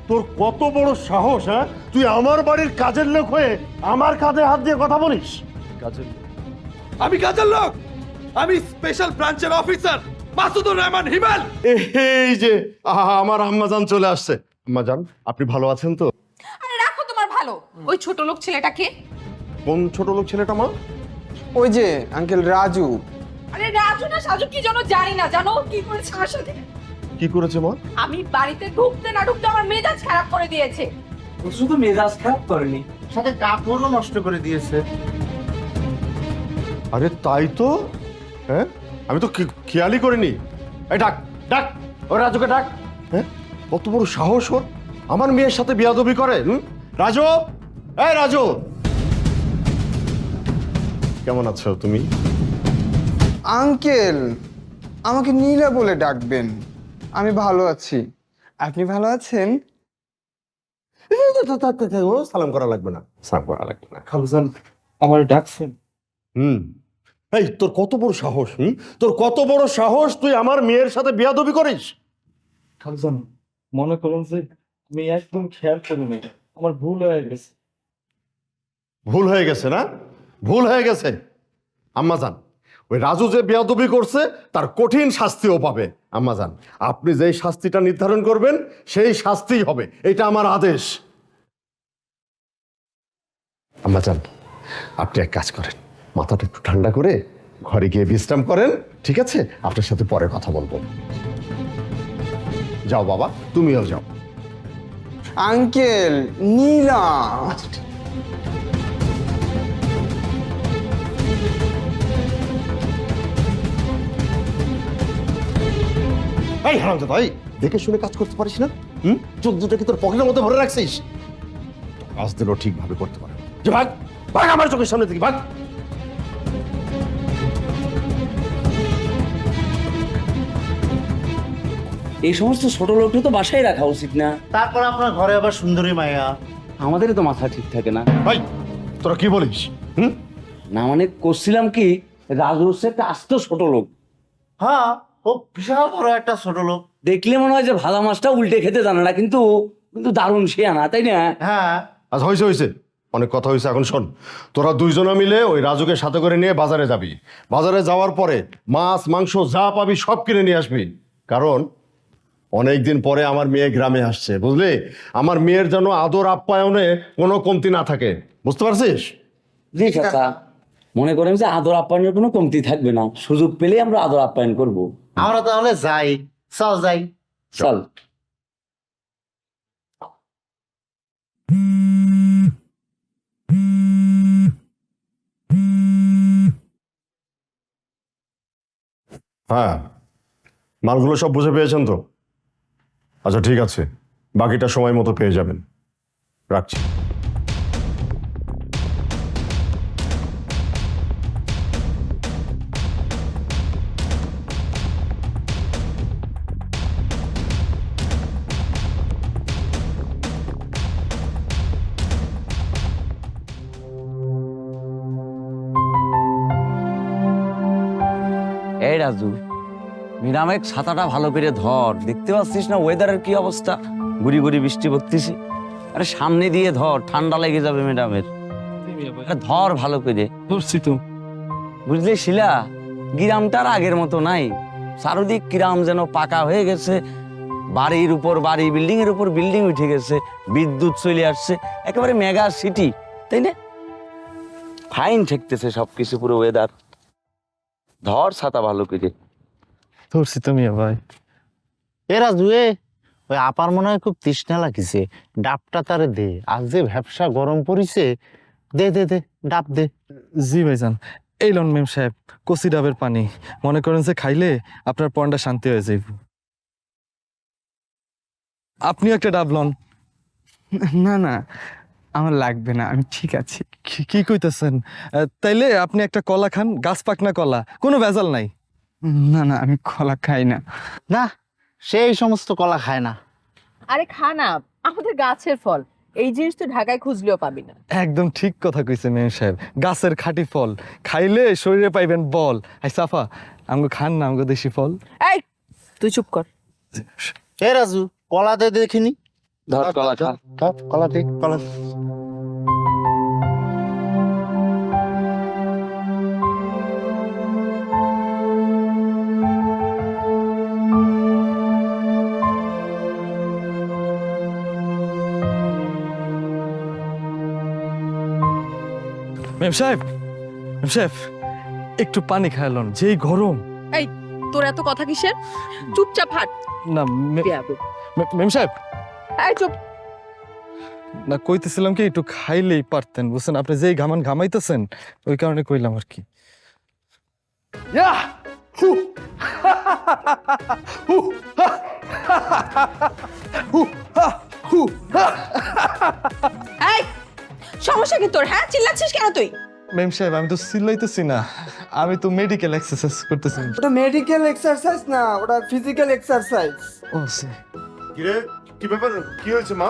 তোর কত বড় সাহস, হ্যাঁ? তুই আমার বাড়ির কাজের লোক হয়ে আমার কাঁধে হাত দিয়ে কথা বলিস? কাজের আমি কাজের লোক, আমি স্পেশাল ব্রাঞ্চের অফিসার মাসুদুর রহমান হিমেল। এই যে আমার আম্মাজান চলে আসছে। আম্মাজান, আপনি ভালো আছেন তো? আরে রাখো তোমার ভালো। ওই ছোট লোক ছেলেটাকে। কোন ছোট লোক ছেলেটা মা? ওই যে আঙ্কেল রাজু। আরে রাজু না সাজু কি জানো জানি না, জানো কি করেছে আমার সাথে? কি করেছে মা? আমি বাড়িতে ঢুকতে না ঢুকতে আমার মেজাজ খারাপ করে দিয়েছে। ও শুধু মেজাজ খারাপ করেনি, সাথে কাপড়ও নষ্ট করে দিয়েছে। আরে তাই তো, হ্যাঁ আমি তো খেয়ালই করিনি। এই ডাক ডাক, ও রাজুকে ডাক। হ্যাঁ, কত বড় সাহস ওর, আমার মেয়ের সাথে বিয়াদবি করে। রাজু, এই রাজু, কেমন আছো তুমি? আঙ্কেল আমাকে নীলা বলে ডাকবেন, আমি ভালো আছি। আপনি ভালো আছেন? সালাম করা লাগবে না, সালাম করা লাগবে না। খালুজান আমার ডাকছেন। এই তোর কত বড় সাহস, তোর কত বড় সাহস, তুই আমার মেয়ের সাথে বিয়াদবি করিস? খালুজান মনে করুন যে আমি একদম খেয়াল করিনি, আমার ভুল হয়ে গেছে। ভুল হয়ে গেছে না? ভুল হয়ে গেছে। আম্মাজান, ওই রাজু যে বেয়াদবি করছে তার কঠিন শাস্তিও পাবে। আম্মাজান, আপনি যেই শাস্তিটা নির্ধারণ করবেন সেই শাস্তিই হবে, এটা আমার আদেশ। আম্মাজান, আপনি এক কাজ করেন, মাথাটা একটু ঠান্ডা করে ঘরে গিয়ে বিশ্রাম করেন, ঠিক আছে? আপনার সাথে পরে কথা বলবো। যাও বাবা, তুমিও যাও। আঙ্কেল নীলা। এই হারামজাদা, ভাই দেখে শুনে কাজ করতে পারিস না? চোখ দুটোকে তোর পকেটের মধ্যে ভরে রাখছিস? কাজ দিলেও ঠিকভাবে করতে পারে। যে ভাগ ভাগ আমার চোখের সামনে থেকে ভাগ। এই সমস্ত ছোট লোকটা তো বাসায় রাখা উচিত না। তারপর আপনার ঘরে আবার সুন্দরী মায়া। আমাদেরই তো মাথা ঠিক থাকে না। ভাই তোরা কি বলিস? না মানে করছিলাম কি, রাজু হচ্ছে একটা আস্ত ছোট লোক। হ্যাঁ, ও বিশাল বড় একটা ছোট লোক। দেখলে মনে হয় যে ভালো মাছটা উল্টে খেতে জানে না, কিন্তু কিন্তু দারুণ সে আনা, তাই না? হ্যাঁ, আচ্ছা হয়েছে হয়েছে, অনেক কথা হয়েছে। এখন শোন, তোরা দুইজনে মিলে ওই রাজুকে সাথে করে নিয়ে বাজারে যাবি। বাজারে যাওয়ার পরে মাছ মাংস যা পাবি সব কিনে নিয়ে আসবি, কারণ অনেকদিন পরে আমার মেয়ে গ্রামে আসছে, বুঝলি? আমার মেয়ের যেন আদর আপ্যায়নে কোনো কমতি না থাকে, বুঝতে পারছিস? জি চাচা, মনে করেন যে আদর আপ্যায়নের কোনো কমতি থাকবে না, সুযোগ পেলেই আমরা আদর আপ্যায়ন করব। আমরা তাহলে যাই, চল যাই। চল। হ্যাঁ, মালগুলো সব বুঝে পেয়েছেন তো? আচ্ছা ঠিক আছে, বাকিটা সময় মতো পেয়ে যাবেন। রাখছি। এই রাজু, মিরামের ছাতাটা ভালো করে ধর, দেখতে পাচ্ছিস না ওয়েদারের কি অবস্থা? গুড়ি গুড়ি বৃষ্টি পড়তেছে। আরে সামনে দিয়ে ধর, ঠান্ডা লেগে যাবে ম্যাডামের। ধর ভালো করে। ধরছি তো। বুঝলি শিলা, গ্রামটার আগের মতো নাই, চারদিক গ্রাম যেন পাকা হয়ে গেছে, বাড়ির উপর বাড়ি, বিল্ডিং এর উপর বিল্ডিং উঠে গেছে, বিদ্যুৎ চলে আসছে, একেবারে মেগা সিটি, তাই না? ফাইন ঠেকতেছে সবকিছু, পুরো ওয়েদার। ধর ছাতা ভালো করে। ধরছি তো মিয়া ভাই। এরা জুয়ে ওই আপার মনে হয় খুব তৃষ্ণা লাগিছে, ডাবটা তারে দে। আজ যে ভ্যাবসা গরম পড়িছে, দে দে দে, ডাব দে। জি ভাইজান, এই লন মেম সাহেব, কচি ডাবের পানি। মনে করেন যে খাইলে আপনার পণটা শান্তি হয়ে যাইব। আপনিও একটা ডাব লন। না না, আমার লাগবে না, আমি ঠিক আছি। কি কইতেছেন? তাইলে আপনি একটা কলা খান, গাছ পাকনা কলা, কোনো ভেজাল নাই। না না, আমি কলা খাই না। না, সেই সমস্ত কলা খায় না। আরে খা না, আমাদের গাছের ফল। এই জিনিস তো ঢাকায় খুঁজলেও পাবি না। একদম ঠিক কথা কইছে মেম সাহেব, গাছের খাঁটি ফল খাইলে শরীরে পাইবেন বল। আই সাফা, আমগো খান না আমগো দেশি ফল। এই তুই চুপ কর। এ রাজু, কলা দে দেখিনি। ধর কলাটা। কলা ঠিক কলা। মেম সাহেব, মেম সাহেব, একটু পানি খাইলন, যেই গরম। এই তোর এত কথা কিসের? চুপচাপ হাট। না বেয়াদব। মেম সাহেব, এই চুপ। না কইতেছিলাম কি একটু খাইলেই পারতেন, বুঝছেন? আপনি যেই ঘামাইতেছেন ওই কারণে কইলাম আর কি। ইয়া হু হু হু হু এই সমস্যা কি তোর? হ্যাঁ চিল্লাচ্ছিস কেন তুই? মেম সাহেব, আমি তো চিল্লাইতেছি না, আমি তো মেডিকেল এক্সারসাইজ করতেছি। ওটা মেডিকেল এক্সারসাইজ না, ওটা ফিজিক্যাল এক্সারসাইজ। ও সে কিরে, কি ব্যাপার, কি হয়েছে মা?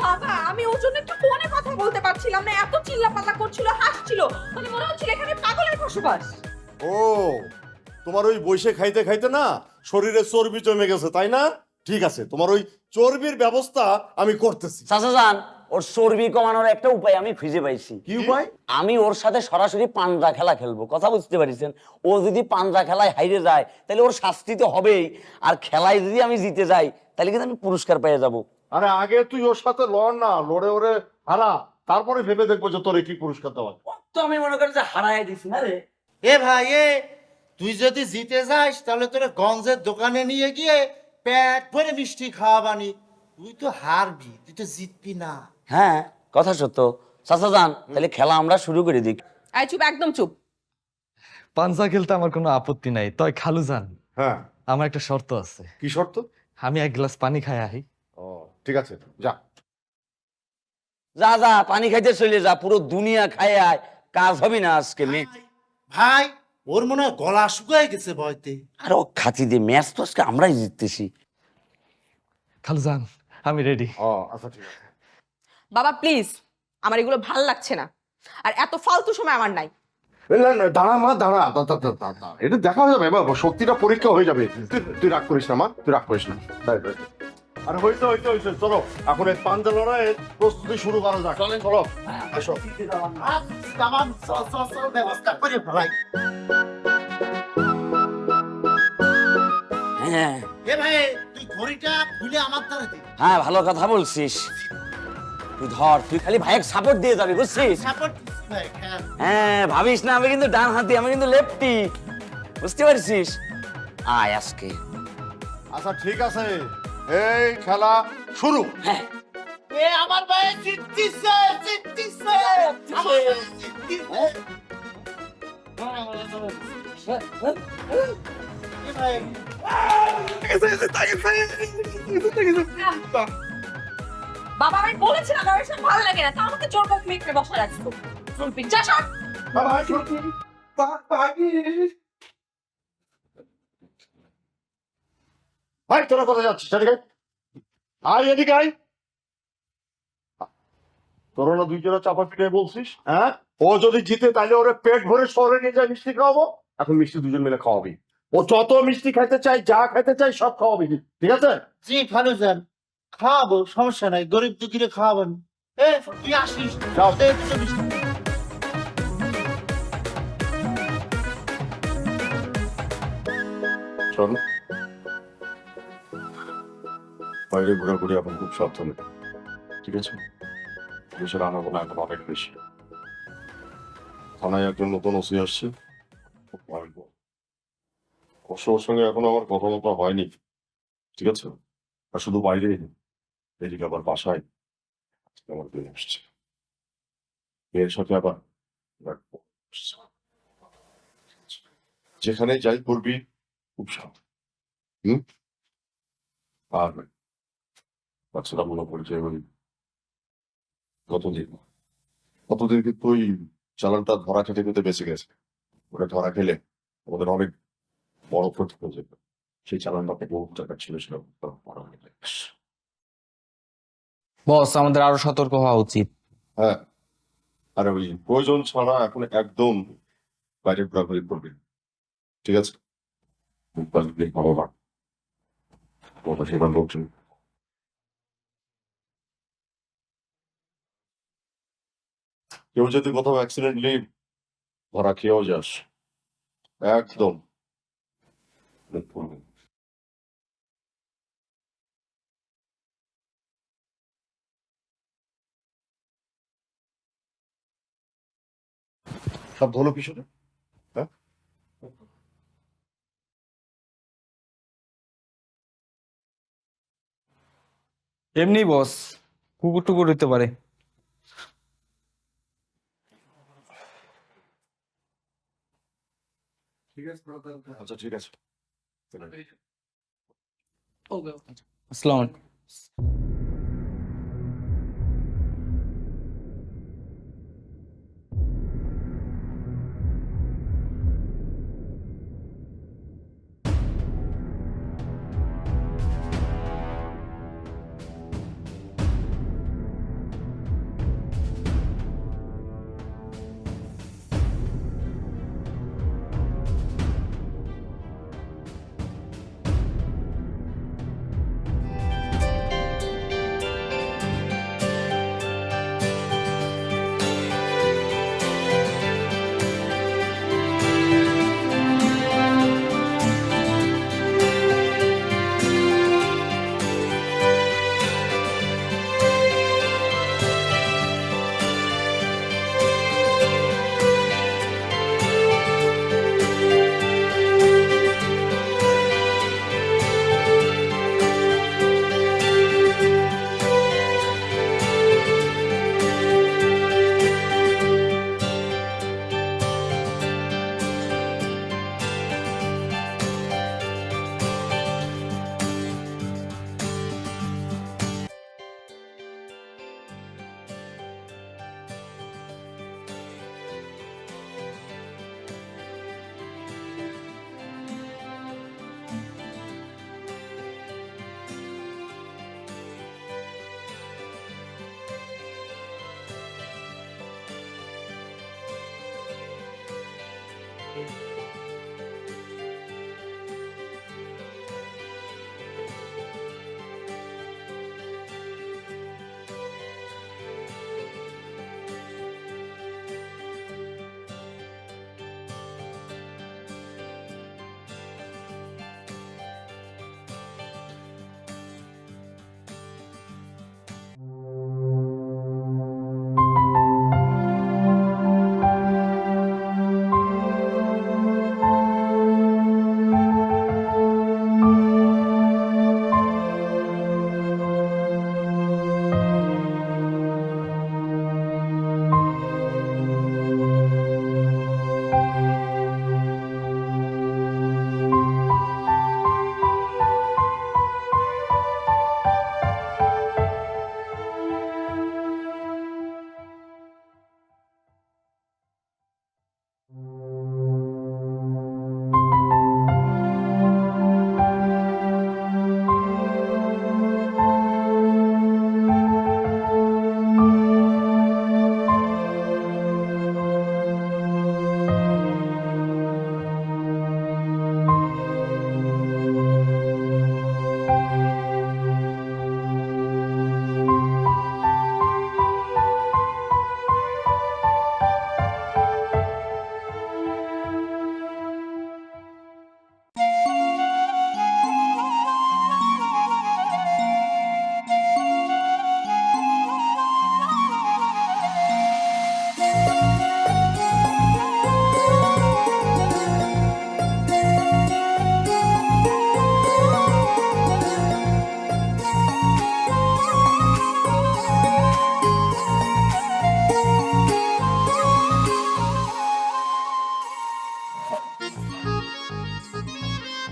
বাবা আমি ওর জন্য একটু ফোনে কথা বলতে পারছিলাম না, এত চিল্লাপাল্লা করছিল, হাসছিল, মানে মনে হচ্ছিল এখানে পাগলের বসবাস। ও, তোমার ওই বসে খাইতে খাইতে না শরীরে চর্বি জমে গেছে, তাই না? ঠিক আছে, তোমার ওই চর্বির ব্যবস্থা আমি করতেছি। চাচা যান, ওর চর্বি কমানোর একটা উপায় আমি খুঁজে পাইছি। কি উপায়? আমি ওর সাথে সরাসরি পাঞ্জা খেলা খেলবো। কথা বুঝতে পারিছেন? ও যদি পাঞ্জা খেলায় হাইরে যায় তাহলে ওর শাস্তি তো হবেই, আর খেলায় যদি আমি জিতে যাই তাহলে কিন্তু আমি পুরস্কার পেয়ে যাব। আরে আগে তুই ওর সাথে লড় না, লড়ে ওরে হারা, তারপরে ভেবে দেখবো যে তোরে কি পুরস্কার দেওয়া। তো আমি মনে করি যে হারাই দিছি না রে। এ ভাই এ, তুই যদি জিতে যাস তাহলে তোর গঞ্জের দোকানে নিয়ে গিয়ে পেট ভরে মিষ্টি খাওয়াবানি। তুই তো হারবি, তুই তো জিতবি না। হ্যাঁ কথা সত্য। চাচা যান, তাহলে খেলা আমরা শুরু করে দিই। এই চুপ, একদম চুপ। পাঞ্জা খেলতে আমার কোনো আপত্তি নাই, তয় খালু যান, হ্যাঁ, আমার একটা শর্ত আছে। কি শর্ত? আমি এক গ্লাস পানি খাই আহি। ও ঠিক আছে, যা। যা যা পানি খাইতে চলে যা, পুরো দুনিয়া খায় আয়, কাজ হবে না আজকে। ভাই ওর মনে হয় গলা শুকায় গেছে ভয়তে। আর ও খাতি দে, ম্যাচ তো আজকে আমরাই জিততেছি। খালু যান, আমি রেডি। ও আচ্ছা ঠিক আছে। বাবা প্লিজ, আমার এগুলো ভাল লাগছে না, আর এত ফালতু সময় আমার নাই। না না, দাঁড়া মা, দাঁড়া, দাঁড়া, এটা দেখা যাবে বাবা, শক্তিটা পরীক্ষা হয়ে যাবে। তুই রাগ করিস না মা, তুই রাগ করিস না। আরে হইছে হইছে হইছে, চলো এখন এই পাঞ্জা লড়াইয়ের প্রস্তুতি শুরু করা যাক। চলেন, চলো আসো। ব্যবস্থা করে ভাই। হ্যাঁ এ ভাই তুই ঘড়িটা খুলে আমার দ্বারা দে। হ্যাঁ, ভালো কথা বলছিস। তুই ধর, তুই খালি ভাইয়ের সাপোর্ট দিয়ে যাবি, বুঝছিস? সাপোর্ট ভাই খেল। হ্যাঁ, ভাবিস না আমি কিন্তু ডান হাতি, আমি কিন্তু লেফটি, বুঝতে পারছিস? আয় আজকে। আচ্ছা ঠিক আছে, এই খেলা শুরু। হ্যাঁ এ আমার ভাই জিততিছে, জিততিছে। আমার ভাই জিততিছে। এ ভাই বাবা আমি বলেছিলাম আমার এসব ভালো লাগে না, তা আমাকে জোর করে মেখে বসা রাখছো। চলবি যা সর। ভাই তোরা কোথায় যাচ্ছিস? এদিকে আয়, এদিকে আয়। তোরা না দুইজনে চাপা পিটাই বলছিস, হ্যাঁ? ও যদি জিতে তাহলে ওরে পেট ভরে শহরে নিয়ে যায় মিষ্টি খাওয়াবো। এখন মিষ্টি দুজন মিলে খাওয়াবি। ও যত মিষ্টি খাইতে চাই, যা খাইতে চাই সব খাওয়াবি, ঠিক আছে? জি ফানুজান, খাওয়াবো, সমস্যা নাই, গরিব দুঃখীরে খাওয়াবেন। এ তুই আসিস, যাও। দে দুটো মিষ্টি। শোন, বাইরে ঘোরাঘুরি এখন খুব সাবধানে, ঠিক আছে? পুলিশের আনাগোনা এখন অনেক বেশি। থানায় একজন নতুন ওসি আসছে, খুব ভয়ঙ্কর। ওর সঙ্গে এখন আমার কথাবার্তা হয়নি, ঠিক আছে? আর শুধু বাইরেই না, এদিকে আবার বাসায় আমার মেয়ে আসছে, মেয়ের সাথে আবার রাখবো। যেখানে যাই করবি খুব সাবধান, আর বাচ্চারা মনে পড়ছে ওই কতদিন কিন্তু ওই চালানটা ধরা খেতে খেতে বেঁচে গেছে। ওটা ধরা খেলে আমাদের অনেক বড় ক্ষতি হয়ে যাবে। সেই চালানটা বহু টাকা ছিল, সেটা বড় হয়ে যাবে। বস, আমাদের আরো সতর্ক হওয়া উচিত। হ্যাঁ, আর ওই প্রয়োজন ছাড়া এখন একদম বাইরে ঘোরাঘুরি করবে, ঠিক আছে? ভালো না সেবার বলছেন। কেউ যদি কোথাও অ্যাক্সিডেন্টলি ধরা খেয়েও যাস, একদম মুখ খুলবি না। সব হলো পিছনে, হ্যাঁ? এমনি বস, কুকুর টুকুর হইতে পারে। আচ্ছা ঠিক আছে। আসসালামু আলাইকুম।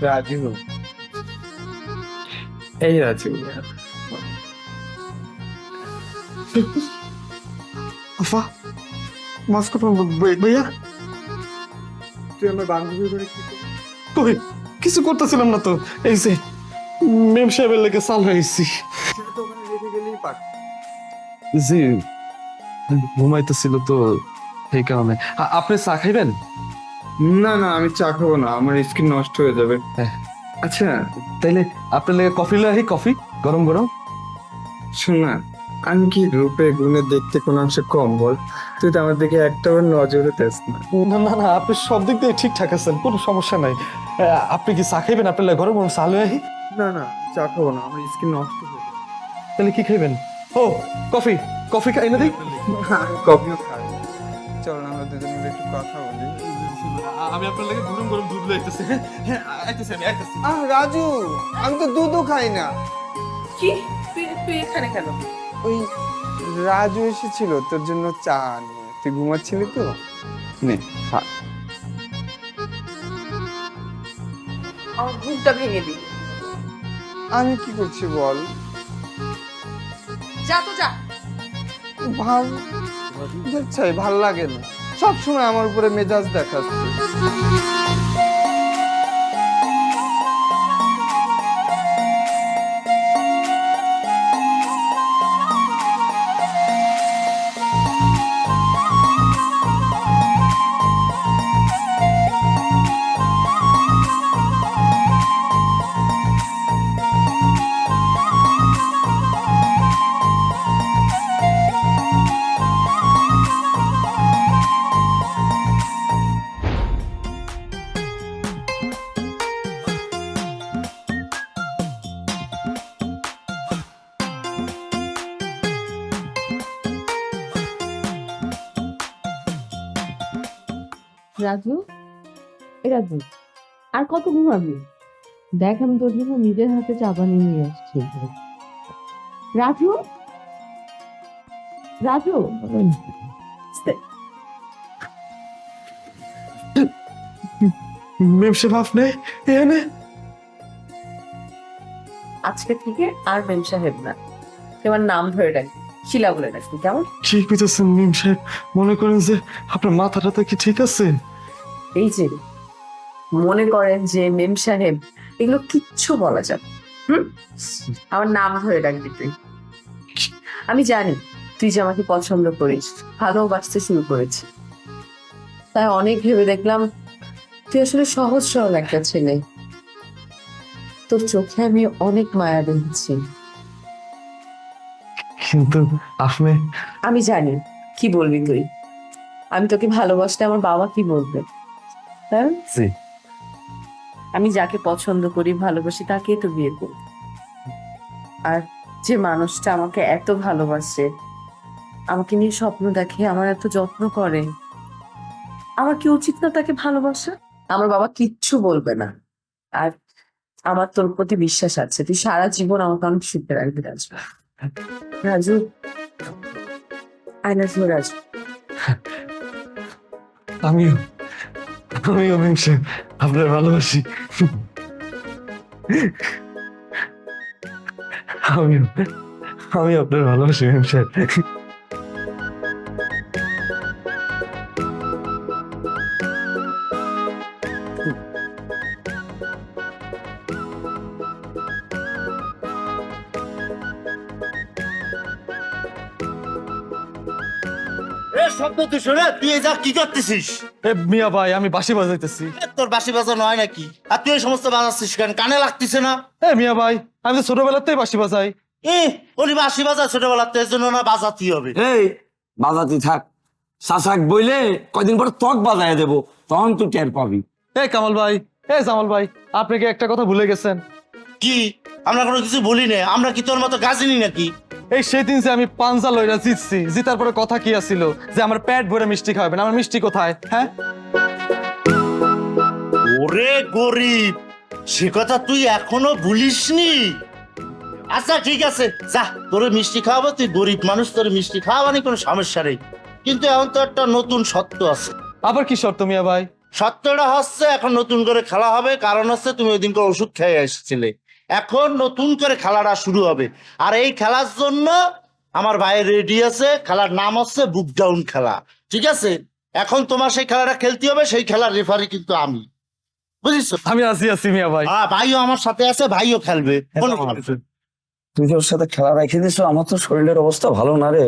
রাজু, এই রাজু। আফা, মাফ করো ভাইয়া। তুই আমার বান্ধবীর বাড়ি কি কই? কিছু করতেছিলাম না তো, এই যে মেম সাহেবের লেগে সাল হয়েছি। জি, ঘুমাইতেছিল তো এই কারণে। আপনি চা খাইবেন? না না, আমি চা খাবো না, আমার স্কিন নষ্ট হয়ে যাবে। আচ্ছা, তাইলে আপনার লেগে কফি লই, কফি গরম গরম। শোন না, আমি কি রূপে গুণে দেখতে কোন অংশে কম বল? তুই তো আমার দিকে একটাবার নজরে দেস না। না না না, আপনি সব দিক দিয়ে ঠিকঠাক আছেন, কোনো সমস্যা নাই। আপনি কি চা খাইবেন? আপনার ঘরে মনে চালু আহি। না না, চা খাবো না, আমার স্কিন নষ্ট হয়ে যাবে। তাহলে কি খাইবেন? ও কফি, কফি খাই না দিই। আমি কফিও খাই। চল না আমরা দুজন মিলে একটু কথা বলি। আমি আপনার লাগে গরম গরম দুধ লইতেছি। হ্যাঁ আইতেছি, আমি আইতেছি। রাজু, আমি তো দুধও খাই না। কি তুই তুই এখানে কেন? ওই রাজু এসেছিল তোর জন্য চা নিয়ে, তুই ঘুমাচ্ছিলি তো, নে খা। আমার ঘুমটা ভেঙে দিই। আমি কি করছি বল? যা তো যা। ভাল চাই, ভাল লাগে না সব সময় আমার উপরে মেজাজ দেখাচ্ছে। রাজু, এ রাজু, আর কত ঘুমাবি? দেখ আমি তোর জন্য নিজের হাতে চা বানিয়ে নিয়ে আসছি। রাজু, রাজু, মেম সাহেব আপনি এখানে? আজকে থেকে আর মেম সাহেব না, তোমার নাম ধরে ডাকবি, শিলা বলে ডাকবি, কেমন? ঠিক কইতেছেন মেম সাহেব। মনে করেন যে আপনার মাথাটা কি ঠিক আছে? এই যে মনে করেন যে মেম সাহেব, এগুলো কিচ্ছু বলা যাবে। আমার নাম ধরে ডাকবি তুই। আমি জানি তুই যে আমাকে পছন্দ করিস, ভালোবাসতে শুরু করেছিস, তাই অনেক ভেবে দেখলাম তুই আসলে সহজ সরল একটা ছেলে। তোর চোখে আমি অনেক মায়া দেখেছি। কিন্তু আপনি আমি জানি কি বলবি তুই। আমি তোকে ভালোবাসলে আমার বাবা কি বলবে, তাই না? জি। আমি যাকে পছন্দ করি, ভালোবাসি, তাকেই তো বিয়ে করব। আর যে মানুষটা আমাকে এত ভালোবাসে, আমাকে নিয়ে স্বপ্ন দেখে, আমার এত যত্ন করে, আমার কি উচিত না তাকে ভালোবাসা? আমার বাবা কিচ্ছু বলবে না। আর আমার তোর প্রতি বিশ্বাস আছে, তুই সারা জীবন আমাকে অনেক সুখে রাখবি Raju. Raju, I love you Raju. আমিও আমিও মেম সাহেব আপনার ভালোবাসি। আমিও আমি আপনার ভালোবাসি মেম সাহেব। এ শব্দ তুই শোনে, তুই এই যা কি করতেছিস? এ মিয়া ভাই, আমি বাঁশি বাজাইতেছি। এ, তোর বাঁশি বাজানো হয় নাকি? আর তুই এই সমস্ত বাজাচ্ছিস কেন? কানে লাগতেছে না? এ মিয়া ভাই, আমি তো ছোটবেলাতেই বাঁশি বাজাই। উনি বাঁশি বাজায় ছোটবেলাতে, এর জন্য না বাজাতেই হবে। এই বাজাতি থাক, শাসাক বইলে কয়দিন পর ত্বক বাজায় দেবো, তখন তুই টের পাবি। এ কামাল ভাই, এ জামাল ভাই, আপনি কি একটা কথা ভুলে গেছেন? কি? আমরা কোনো কিছু বলি না? আমরা কি তোর মতো গাজিনি নাকি? এই সেই দিন যে আমি পাঞ্জা লইরা জিতছি, জিতার পরে কথা কি আছিল যে আমার পেট ভরে মিষ্টি খাওয়াবেন, আমার মিষ্টি কোথায়? হ্যাঁ ওরে গরিব, সে কথা তুই এখনো ভুলিসনি? আচ্ছা ঠিক আছে, যা, তোর মিষ্টি খাওয়াবো, তুই গরিব মানুষ, তোর মিষ্টি খাওয়াবানি কোনো সমস্যা নেই। কিন্তু এখন তো একটা নতুন সত্য আছে। আবার কি শর্ত মিয়া ভাই? সত্যটা হচ্ছে এখন নতুন করে খেলা হবে, কারণ হচ্ছে তুমি ওই দিনকে ওষুধ খেয়ে এসেছিলে, এখন নতুন করে খেলাটা শুরু হবে। আর এই খেলার জন্য আমার ভাই রেডি আছে, খেলার নাম হচ্ছে বুক ডাউন খেলা, ঠিক আছে? এখন তোমার সেই খেলাটা খেলতে হবে, সেই খেলার রেফারি কিন্তু আমি, বুঝিস? আমি আছি মিয়া ভাই। ভাইও আমার সাথে আছে, ভাইও খেলবে। তুই ওর সাথে খেলা রেখে দিস, আমার তো শরীরের অবস্থা ভালো না রে।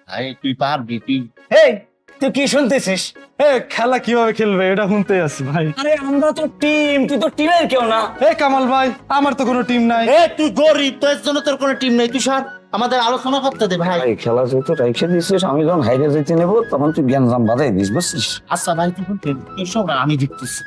ভাই তুই পারবি, তুই এই তুই কি শুনতেছিস? এ খেলা কিভাবে খেলবে এটা শুনতে আছি ভাই। আরে আমরা তো টিম, তুই তো টিমের কেউ না। এ কামাল ভাই, আমার তো কোনো টিম নাই। তুই গরিব, তোর জন্য তোর কোনো টিম নেই, তুই সর। আমাদের আলোচনা করতে দে ভাই। ভাই খেলা যেহেতু রাইখে দিছিস, আমি যখন হাইরে যেতে নেবো তখন তুই জ্ঞানজাম বাজাই দিস, বুঝছিস? আচ্ছা ভাই তুই শোন আমি দেখতেছি।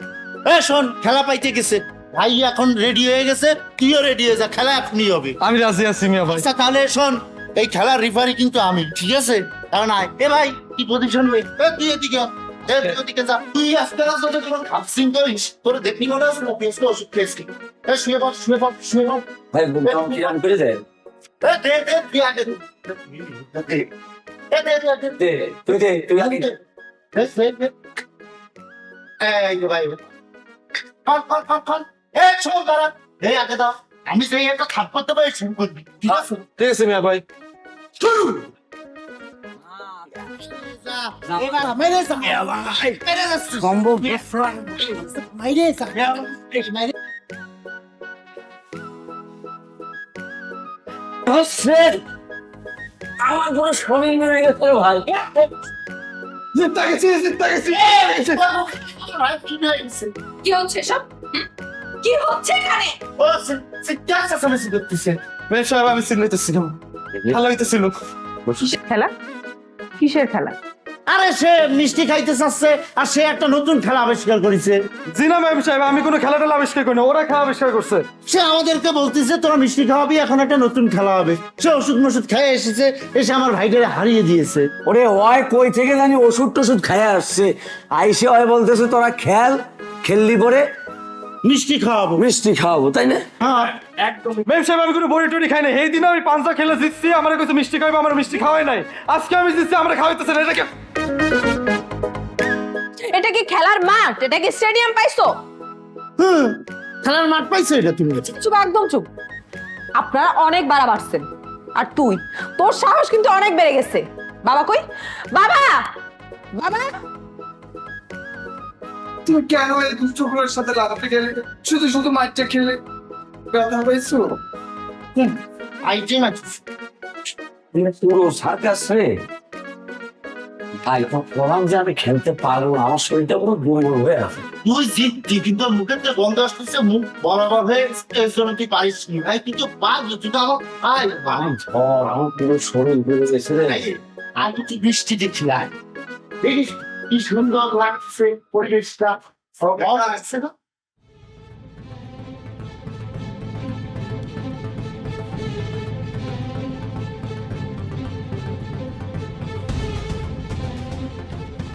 শোন খেলা পাইতে গেছে ভাই, এখন রেডি হয়ে গেছে, তুইও রেডি হয়ে যা, খেলা এখনই হবে। আমি রাজি আছি মিয়া ভাই। আচ্ছা তাহলে শোন, এই খেলার রেফারি কিন্তু আমি, ঠিক আছে? কারণ এ ভাই কি পজিশন বে, তুই এদিকে তুই ওদিকে যা, তুই আজকে যদি কোনো কাপসিং করিস তোর দেখবি মনে আছে পেস্ট ওষুধ খেয়েছি। শুয়ে পড় শুয়ে পড় শুয়ে পড়। ভাই বুঝলাম কি রান করে যায়। দে দে তুই আগে দে। দে তুই দে, তুই আগে দে। এই যে ভাই কল শোন দাঁড়া, এই আগে দাও, আমি সেই একটা থাপ করতে পারি শুরু করবি, ঠিক আছে? ঠিক আছে মিয়া ভাই। এবার মেরে যা, মেরে যা, সম্ভব মেরে যা, মেরে আমার পুরো শরীর মেরে গেছে ভাই। জিততে গেছি জিততে গেছি। কি হচ্ছে সব? কি হচ্ছে এখানে? ও সিদ্ধার্থ সামনে করতেছে। মেম সাহেব আমি চিন্তিতেছিলাম, ভালো হইতেছিল। কিসের খেলা? কিসের খেলা? আরে সে মিষ্টি খাইতে চাচ্ছে আর সে একটা নতুন খেলা আবিষ্কার করেছে। জি না মেম সাহেব, আমি কোনো খেলা টেলা আবিষ্কার করি না, ওরা খেলা আবিষ্কার করছে। সে আমাদেরকে বলতেছে তোরা মিষ্টি খাওয়াবি, এখন একটা নতুন খেলা হবে। সে ওষুধ মষুধ খেয়ে এসেছে, এসে আমার ভাইটারে হারিয়ে দিয়েছে। ওরে ওই কই থেকে জানি ওষুধ টষুধ খাইয়া আসছে, আইসে ওই বলতেছে তোরা খেললি পরে মিষ্টি খাওয়াবো। মিষ্টি খাওয়াবো, তাই না? হ্যাঁ মেম সাহেব আমি কোনো বড়ি টড়ি খাই না, এই দিন আমি পাঁচটা খেলে জিতছি, আমার কিছু মিষ্টি খাইবো, আমার মিষ্টি খাওয়াই নাই। আজকে আমি জিতছি, আমরা খাওয়াইতেছে না, এটাকে এটা কি খেলার মাঠ? এটা কি স্টেডিয়াম পাইছো? খেলার মাঠ পাইছে এটা তুমি? চুপ, একদম চুপ। আপনারা অনেক বাড়া বাড়ছেন, আর তোর সাহস কিন্তু অনেক বেড়ে গেছে। বাবা কই? বাবা, বাবা, তুমি কেন এই দুষ্টগুলোর সাথে লাফাতে গেলে? শুধু শুধু মাঠটা খেলে ব্যথা পাইছো? আইটেম আছে পুরো সার্কাস রে ভাই, বললাম যে আমি খেলতে পারবো না, আমার শরীরটা পুরো দুর্বল হয়ে আছে। তুই জিততি কিন্তু মুখের থেকে গন্ধ আসতেছে, মুখ বরাবর হয়ে এই জন্য তুই পারিস নি ভাই, কিন্তু পারবি তুই তো আমার ভাই ভাই। ঝড়, আমার পুরো শরীর বেড়ে গেছে রে। আর তুই বৃষ্টি দেখি আয়, দেখিস কি সুন্দর লাগছে পরিবেশটা, ভালো লাগছে না?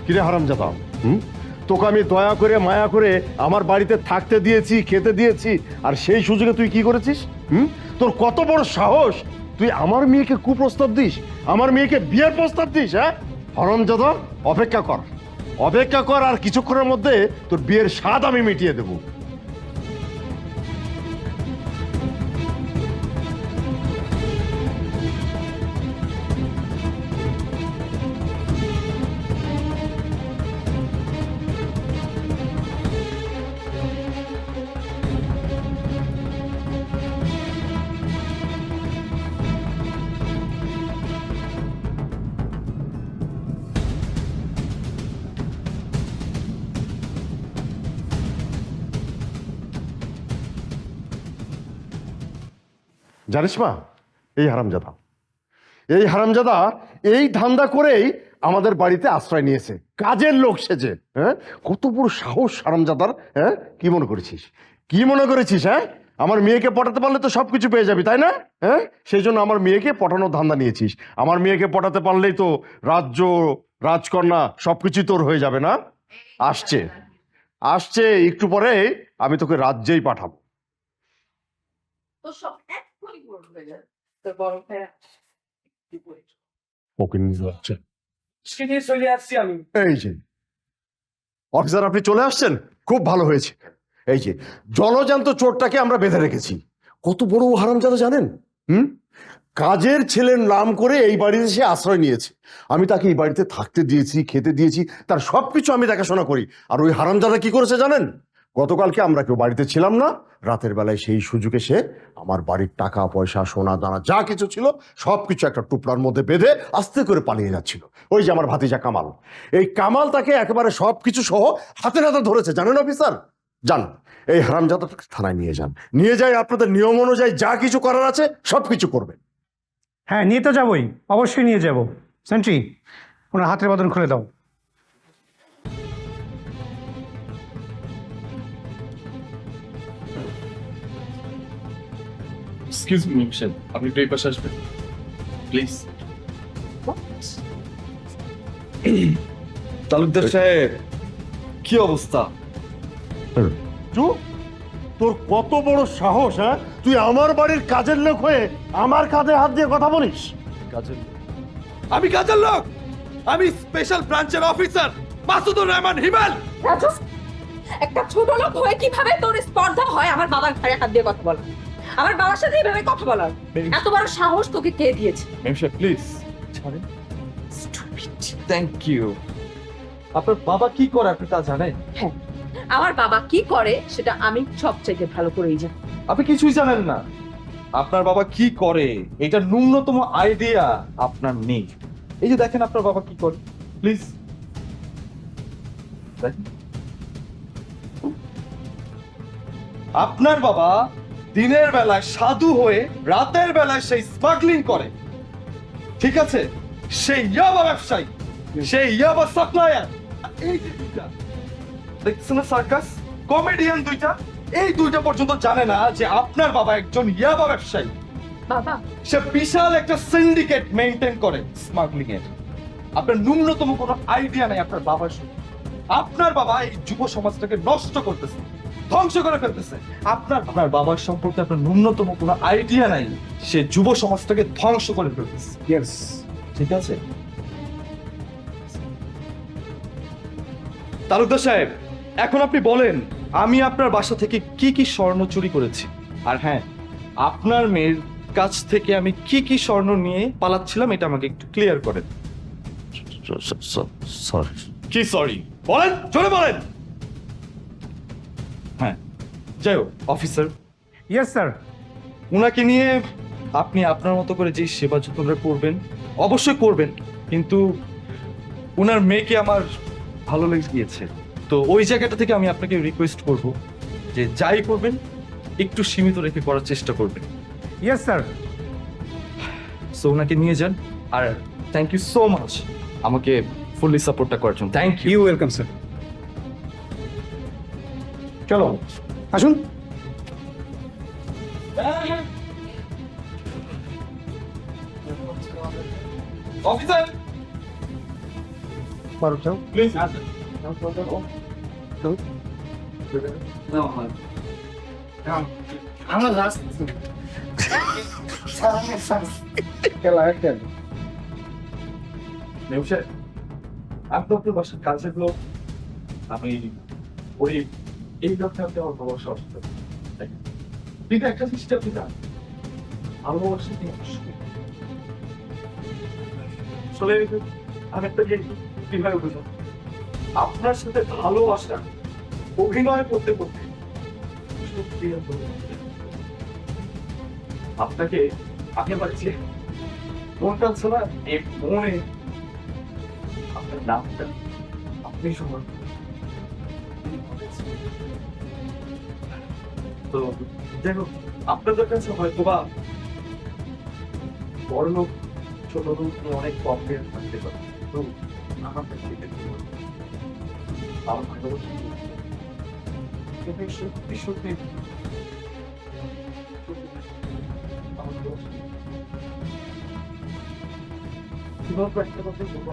কিরে হারামজাদা, তোকে আমি দয়া করে মায়া করে আমার বাড়িতে থাকতে দিয়েছি, খেতে দিয়েছি, আর সেই সুযোগে তুই কি করেছিস? তোর কত বড় সাহস, তুই আমার মেয়েকে কুপ্রস্তাব দিস, আমার মেয়েকে বিয়ের প্রস্তাব দিস? হ্যাঁ হারামজাদা, অপেক্ষা কর, অপেক্ষা কর, আর কিছুক্ষণের মধ্যে তোর বিয়ের স্বাদ আমি মিটিয়ে দেবো। জানিস মা, এই হারামজাদা এই ধান্দা করেই আমাদের বাড়িতে আশ্রয় নিয়েছে, কাজের লোক সেজে। হ্যাঁ, কত বড় সাহস হারামজাদার! হ্যাঁ, কি মনে করেছিস হ্যাঁ? আমার মেয়েকে পটাতে পারলে তো সবকিছু পেয়ে যাবি, তাই না? হ্যাঁ, সেই জন্য আমার মেয়েকে পটানোর ধান্দা নিয়েছিস। আমার মেয়েকে পটাতে পারলেই তো রাজ্য, রাজকন্যা সবকিছু তোর হয়ে যাবে না? আসছে একটু পরে আমি তোকে রাজ্যেই পাঠাবো। তো সব এক্ষুনি বড় হয়ে যায়। তোর বড় ভাইয়া চলে আসছি আমি। এই যে অফিসার, আপনি চলে আসছেন, খুব ভালো হয়েছে। এই যে জলজান্ত চোরটাকে আমরা বেঁধে রেখেছি। কত বড় হারামজাদা জানেন? কাজের ছেলের নাম করে এই বাড়িতে সে আশ্রয় নিয়েছে। আমি তাকে এই বাড়িতে থাকতে দিয়েছি, খেতে দিয়েছি, তার সবকিছু আমি দেখাশোনা করি। আর ওই হারামজাদা কি করেছে জানেন? গতকালকে আমরা কেউ বাড়িতে ছিলাম না, রাতের বেলায় সেই সুযোগে সে আমার বাড়ির টাকা পয়সা, সোনা দানা যা কিছু ছিল সবকিছু একটা টুকরার মধ্যে বেঁধে আস্তে করে পালিয়ে যাচ্ছিল। ওই যে আমার ভাতিজা কামাল, এই কামাল তাকে একেবারে সবকিছু সহ হাতে নাতে ধরেছে, জানেন অফিসার? যান, এই হারামজাদাটাকে থানায় নিয়ে যান, নিয়ে যাই, আপনাদের নিয়ম অনুযায়ী যা কিছু করার আছে সবকিছু করবেন। হ্যাঁ নিয়ে তো যাবোই, অবশ্যই নিয়ে যাব। সেন্ট্রি, ওনার হাতের বাঁধন খুলে দাও। এক্সকিউজ মি মিশেল, আপনি একটু এই পাশে আসবেন প্লিজ। তালুকদার সাহেব, কি অবস্থা? তোর কত বড় সাহস, হ্যাঁ? তুই আমার বাড়ির কাজের লোক হয়ে আমার কাঁধে হাত দিয়ে কথা বলিস? আমি কাজের লোক, আমি স্পেশাল ব্রাঞ্চের অফিসার মাসুদুর রহমান হিমেল। রাজু, একটা ছোট লোক হয়ে কিভাবে তোর স্পর্ধা হয় আমার বাবার ঘাড়ে হাত দিয়ে কথা বলা, আমার বাবার সাথে এইভাবে কথা বলার? এত বড় সাহস তোকে কে দিয়েছে? মেমসাহেব প্লিজ ছাড়েন। Thank you. আপনার বাবা কি করে আপনি তা জানেন? হ্যাঁ, আমার বাবা কি করে সেটা আমি সবচেয়ে ভালো করেই জানি। আপনি কিছুই জানেন না। আপনার বাবা কি করে এটা ন্যূনতম আইডিয়া আপনার নেই। এই যে দেখেন আপনার বাবা কি করে, প্লিজ দেখেন। আপনার বাবা দিনের বেলায় সাধু হয়ে রাতের বেলায় সেই স্মাগলিং করে, ঠিক আছে? সেই ইয়াবা ব্যবসায়ী, সেই ইয়াবা সাপ্লায়ার। এই যে দুইটা দেখছেন না সার্কাস, কমেডিয়ান দুইটা, এই দুইটা পর্যন্ত জানে না যে আপনার বাবা একজন ইয়াবা ব্যবসায়ী। বাবা, সে বিশাল একটা সিন্ডিকেট মেইনটেইন করে স্মাগলিং এর। আপনার ন্যূনতম কোনো আইডিয়া নাই আপনার বাবার সম্পর্কে। আপনার বাবা এই যুব সমাজটাকে নষ্ট করতেছে, ধ্বংস করে ফেলতেছে। আপনার বাবার সম্পর্কে আপনার ন্যূনতম কোনো আইডিয়া নাই, সে যুব সমাজটাকে ধ্বংস করে ফেলতেছে। ইয়েস। ঠিক আছে তালুকদার সাহেব, এখন আপনি বলেন আমি আপনার বাসা থেকে কি কি স্বর্ণ চুরি করেছি, আর হ্যাঁ আপনার মেয়ের কাছ থেকে আমি কি কি স্বর্ণ নিয়ে পালাচ্ছিলাম এটা আমাকে একটু ক্লিয়ার করেন। সরি। কি সরি বলেন, চলে বলেন। হ্যাঁ যাই হোক অফিসার, ইয়েস স্যার। উনাকে নিয়ে আপনি আপনার মতো করে যে সেবা যত্নটা করবেন অবশ্যই করবেন, কিন্তু উনার মেয়েকে আমার ভালো লেগে গিয়েছে। তো ওই জায়গাটা থেকে আমি আপনাকে রিকোয়েস্ট করব যে যাই করবেন একটু সীমিত রেখে করার চেষ্টা করবেন। Yes sir. সো ওনাকে নিয়ে যান, আর থ্যাংক ইউ সো মাচ আমাকে ফুললি সাপোর্টটা করার জন্য। Thank you. You welcome sir. চলো আসুন। অফিসার প্লিজ নেউশে, আমি তো আপনার বাসার কাজের লোক, আমি ওই এই লোকটা আপনি আমার বাবার অসুস্থ, কিন্তু একটা জিনিসটা আপনি জানেন, ভালোবাসা কি আসলে আমি একটা কিভাবে বুঝলাম আপনার সাথে ভালোবাসা অভিনয় করতে করতে সত্যি আপনাকে আগে পাচ্ছি মনটা ছিল না, এই মনে আপনার নামটা আপনি সময় তো যাই হোক, আপনাদের কাছে হয়তো বা বড় লোক ছোট লোক নিয়ে অনেক কমপ্লেন থাকতে পারে, তো আমার কাছে আমার ভালোবাসা কিন্তু সত্যি সত্যি কিভাবে একটা কথা বলবো